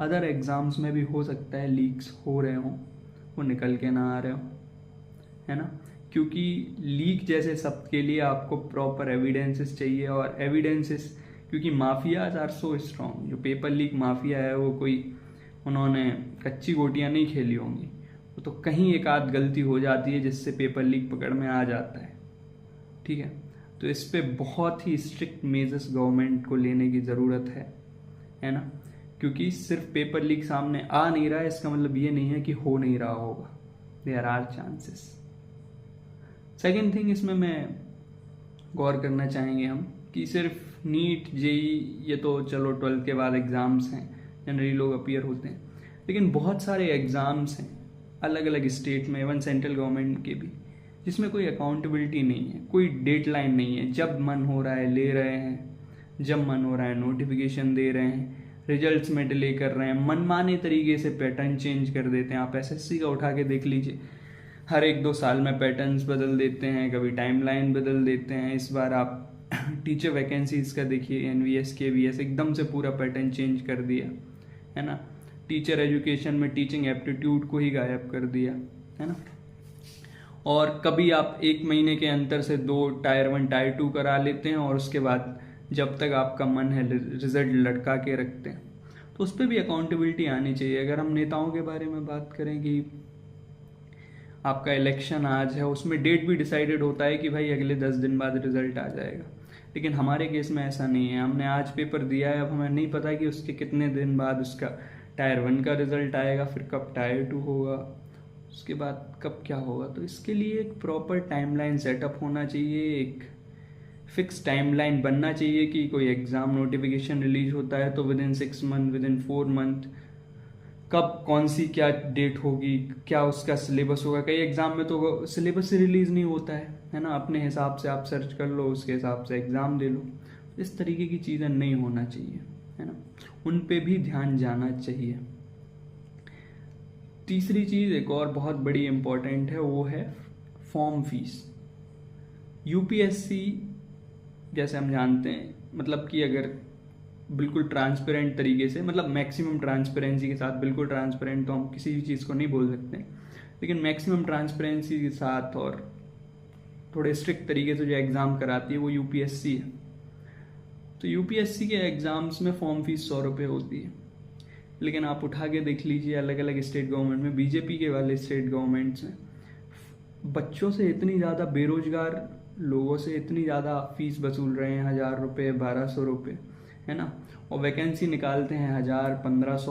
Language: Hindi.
अदर एग्ज़ाम्स में भी हो सकता है लीक्स हो रहे हों, वो निकल के ना आ रहे हों, है ना। क्योंकि लीक जैसे शब्द के लिए आपको प्रॉपर एविडेंसेस चाहिए, और एविडेंसेस, क्योंकि माफियाज आर सो स्ट्रॉन्ग, जो पेपर लीक माफिया है वो कोई उन्होंने कच्ची गोटियां नहीं खेली होंगी, वो तो कहीं एक आध गलती हो जाती है जिससे पेपर लीक पकड़ में आ जाता है, ठीक है। तो इस पे बहुत ही स्ट्रिक्ट मेजर्स गवर्नमेंट को लेने की ज़रूरत है ना। क्योंकि सिर्फ पेपर लीक सामने आ नहीं रहा है इसका मतलब ये नहीं है कि हो नहीं रहा होगा, there are chances. Second thing इसमें मैं गौर करना चाहेंगे हम कि सिर्फ नीट जेई ये तो चलो 12th के बाद एग्ज़ाम्स हैं, जनरली लोग अपीयर होते हैं, लेकिन बहुत सारे एग्ज़ाम्स हैं अलग अलग स्टेट में, इवन सेंट्रल गवर्नमेंट के भी, जिसमें कोई अकाउंटेबिलिटी नहीं है, कोई डेडलाइन नहीं है। जब मन हो रहा है ले रहे हैं, जब मन हो रहा है नोटिफिकेशन दे रहे हैं, रिजल्ट्स में डिले कर रहे हैं, मनमाने तरीके से पैटर्न चेंज कर देते हैं। आप एसएससी का उठा के देख लीजिए, हर 1-2 साल में पैटर्न्स बदल देते हैं, कभी टाइमलाइन बदल देते हैं। इस बार आप टीचर वैकेंसीज का देखिए, एनवीएस केवीएस एकदम से पूरा पैटर्न चेंज कर दिया, है ना। टीचर एजुकेशन में टीचिंग एप्टीट्यूड को ही गायब कर दिया, है ना। और कभी आप 1 महीने के अंतर से 2 टायर 1 टायर 2 करा लेते हैं, और उसके बाद जब तक आपका मन है रिजल्ट लटका के रखते हैं। तो उस पर भी अकाउंटेबिलिटी आनी चाहिए। अगर हम नेताओं के बारे में बात करें कि आपका इलेक्शन आज है, उसमें डेट भी डिसाइडेड होता है कि भाई अगले 10 दिन बाद रिजल्ट आ जाएगा, लेकिन हमारे केस में ऐसा नहीं है। हमने आज पेपर दिया है, अब हमें नहीं पता कि उसके कितने दिन बाद उसका टायर 1 का रिजल्ट आएगा, फिर कब टायर 2 होगा, उसके बाद कब क्या होगा। तो इसके लिए एक प्रॉपर टाइमलाइन सेटअप होना चाहिए, एक फिक्स टाइमलाइन बनना चाहिए कि कोई एग्ज़ाम नोटिफिकेशन रिलीज होता है तो विदिन 6 मंथ, विदिन 4 मंथ कब कौन सी क्या डेट होगी, क्या उसका सिलेबस होगा। कई एग्ज़ाम में तो सिलेबस ही रिलीज़ नहीं होता है ना। अपने हिसाब से आप सर्च कर लो, उसके हिसाब से एग्ज़ाम दे लो। इस तरीके की चीज़ें नहीं होना चाहिए, है ना, उन पे भी ध्यान जाना चाहिए। तीसरी चीज़ एक और बहुत बड़ी इम्पॉर्टेंट है, वो है फॉर्म फीस। यूपीएससी जैसे हम जानते हैं, मतलब कि अगर बिल्कुल ट्रांसपेरेंट तरीके से, मतलब मैक्सिमम ट्रांसपेरेंसी के साथ, बिल्कुल ट्रांसपेरेंट तो हम किसी भी चीज़ को नहीं बोल सकते, लेकिन मैक्सिमम ट्रांसपेरेंसी के साथ और थोड़े स्ट्रिक्ट तरीके से जो एग्ज़ाम कराती है वो यूपीएससी है। तो यूपीएससी के एग्ज़ाम्स में फॉर्म फीस 100 रुपये होती है, लेकिन आप उठा के देख लीजिए अलग अलग स्टेट गवर्नमेंट में, बीजेपी के वाले स्टेट गवर्नमेंट्स में बच्चों से इतनी ज़्यादा, बेरोजगार लोगों से इतनी ज़्यादा फीस वसूल रहे हैं, 1000 रुपये, 1200 रुपये, है ना। और वैकेंसी निकालते हैं 1000, 1500